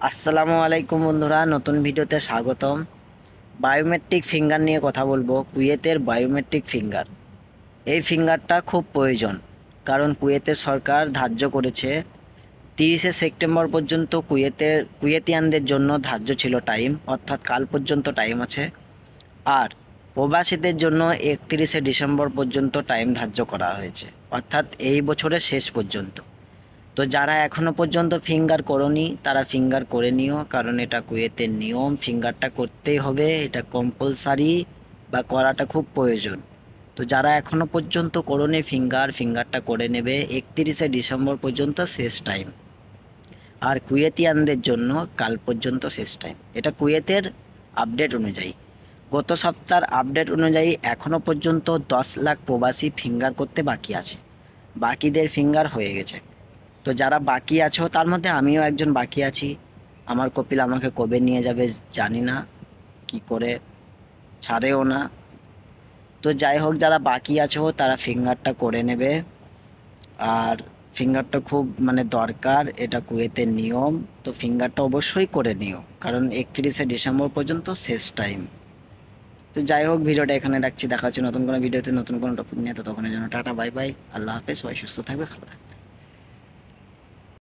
আসসালামু আলাইকুম বন্ধুরা, নতুন ভিডিওতে স্বাগতম। বায়োমেট্রিক ফিঙ্গার নিয়ে কথা বলবো। কুয়েতের বায়োমেট্রিক ফিঙ্গার, এই ফিঙ্গারটা খুব প্রয়োজন, কারণ কুয়েতের সরকার ধার্য করেছে 30শে সেপ্টেম্বর পর্যন্ত কুয়েতিয়ানদের জন্য ধার্য ছিল টাইম, অর্থাৎ কাল পর্যন্ত টাইম আছে। আর প্রবাসীদের জন্য 31শে ডিসেম্বর পর্যন্ত টাইম ধার্য করা হয়েছে, অর্থাৎ এই বছরের শেষ পর্যন্ত। তো যারা এখনো পর্যন্ত ফিঙ্গার করনি তারা ফিঙ্গার করে নিও, কারণ এটা কুয়েতের নিয়ম, ফিঙ্গারটা করতেই হবে, এটা কম্পালসারি বা করাটা খুব প্রয়োজন। তো যারা এখনো পর্যন্ত করনি ফিঙ্গারটা করে নেবে। 31শে ডিসেম্বর পর্যন্ত শেষ টাইম, আর কুয়েতিয়ানদের জন্য কাল পর্যন্ত শেষ টাইম। এটা কুয়েতের আপডেট অনুযায়ী, গত সপ্তাহের আপডেট অনুযায়ী এখনো পর্যন্ত 10 লাখ প্রবাসী ফিঙ্গার করতে বাকি আছে, বাকিদের ফিঙ্গার হয়ে গেছে। তো যারা বাকি আছো, তার মধ্যে আমিও একজন বাকি আছি। আমার কপিল আমাকে কবে নিয়ে যাবে জানি না, কি করে ছাড়েও না। তো যাই হোক, যারা বাকি আছো তারা ফিঙ্গারটা করে নেবে। আর ফিঙ্গারটা খুব দরকার, এটা কুয়েতের নিয়ম। তো ফিঙ্গারটা অবশ্যই করে নিও, কারণ 31শে ডিসেম্বর পর্যন্ত শেষ টাইম। তো যাই হোক, ভিডিওটা এখানে রাখছি। দেখা হচ্ছে নতুন কোনো ভিডিওতে, নতুন কোনো টপিক নিয়ে। তো তখন যেন টাটা, বাই বাই, আল্লাহ হাফেজ, সবাই সুস্থ থাকবে, ভালো থাকবে।